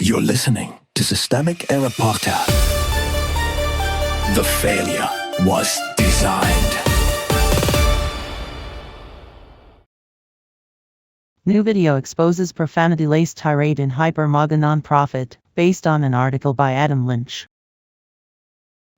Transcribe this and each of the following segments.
You're listening to Systemic Era Podcast. The failure was designed. New video exposes profanity-laced tirade in hyper-MAGA nonprofit, based on an article by Adam Lynch.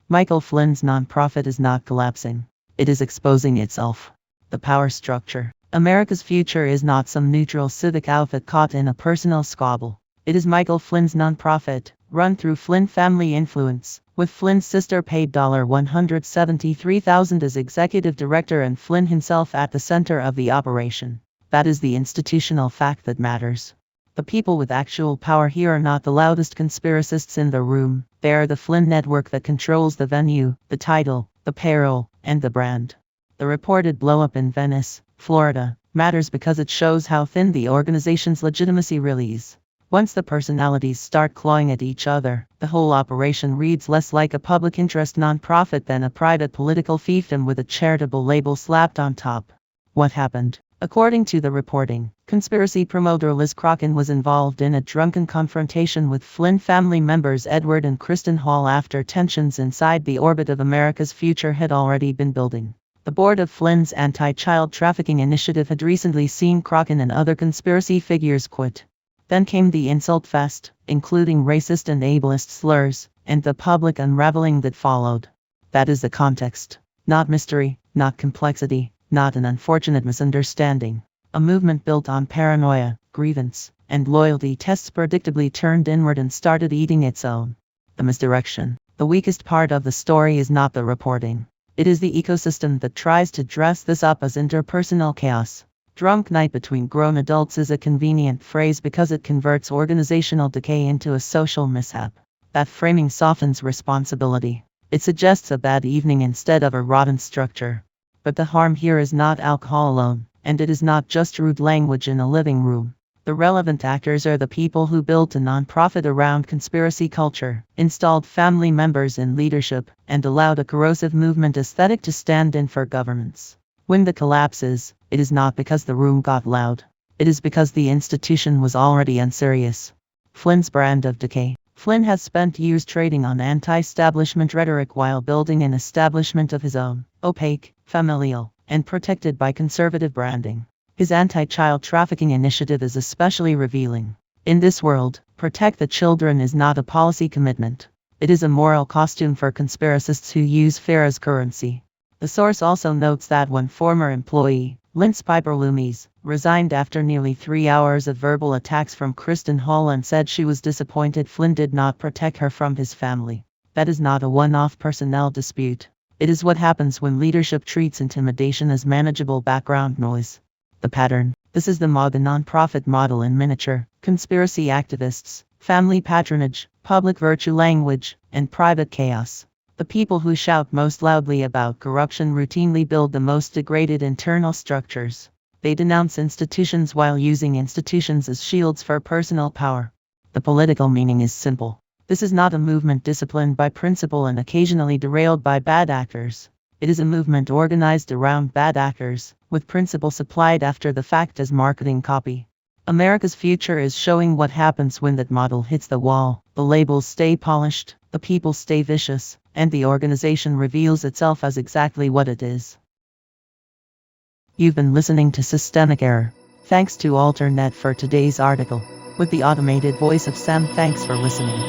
Michael Flynn's nonprofit is not collapsing. It is exposing itself. The power structure. America's future is not some neutral civic outfit caught in a personal squabble. It is Michael Flynn's nonprofit, run through Flynn family influence, with Flynn's sister paid $173,000 as executive director and Flynn himself at the center of the operation. That is the institutional fact that matters. The people with actual power here are not the loudest conspiracists in the room. They are the Flynn network that controls the venue, the title, the payroll, and the brand. The reported blowup in Venice, Florida, matters because it shows how thin the organization's legitimacy really is. Once the personalities start clawing at each other, the whole operation reads less like a public interest nonprofit than a private political fiefdom with a charitable label slapped on top. What happened? According to the reporting, conspiracy promoter Liz Crokin was involved in a drunken confrontation with Flynn family members Edward and Kristen Hall after tensions inside the orbit of America's future had already been building. The board of Flynn's anti-child trafficking initiative had recently seen Crokin and other conspiracy figures quit. Then came the insult fest, including racist and ableist slurs, and the public unraveling that followed. That is the context. Not mystery, not complexity, not an unfortunate misunderstanding. A movement built on paranoia, grievance, and loyalty tests predictably turned inward and started eating its own. The misdirection. The weakest part of the story is not the reporting. It is the ecosystem that tries to dress this up as interpersonal chaos. Drunk night between grown adults is a convenient phrase because it converts organizational decay into a social mishap. That framing softens responsibility. It suggests a bad evening instead of a rotten structure. But the harm here is not alcohol alone, and it is not just rude language in a living room. The relevant actors are the people who built a nonprofit around conspiracy culture, installed family members in leadership, and allowed a corrosive movement aesthetic to stand in for governments. When the collapse is, it is not because the room got loud. It is because the institution was already unserious. Flynn's brand of decay. Flynn has spent years trading on anti-establishment rhetoric while building an establishment of his own, opaque, familial, and protected by conservative branding. His anti-child trafficking initiative is especially revealing. In this world, protect the children is not a policy commitment. It is a moral costume for conspiracists who use fear as currency. The source also notes that one former employee, Linz Piper Loomis, resigned after nearly 3 hours of verbal attacks from Kristen Hall and said she was disappointed Flynn did not protect her from his family. That is not a one-off personnel dispute. It is what happens when leadership treats intimidation as manageable background noise. The pattern. This is the MAGA nonprofit model in miniature. Conspiracy activists, family patronage, public virtue language, and private chaos. The people who shout most loudly about corruption routinely build the most degraded internal structures. They denounce institutions while using institutions as shields for personal power. The political meaning is simple. This is not a movement disciplined by principle and occasionally derailed by bad actors. It is a movement organized around bad actors, with principle supplied after the fact as marketing copy. America's future is showing what happens when that model hits the wall. The labels stay polished, the people stay vicious, and the organization reveals itself as exactly what it is. You've been listening to Systemic Error. Thanks to Alternet for today's article. With the automated voice of Sam, thanks for listening.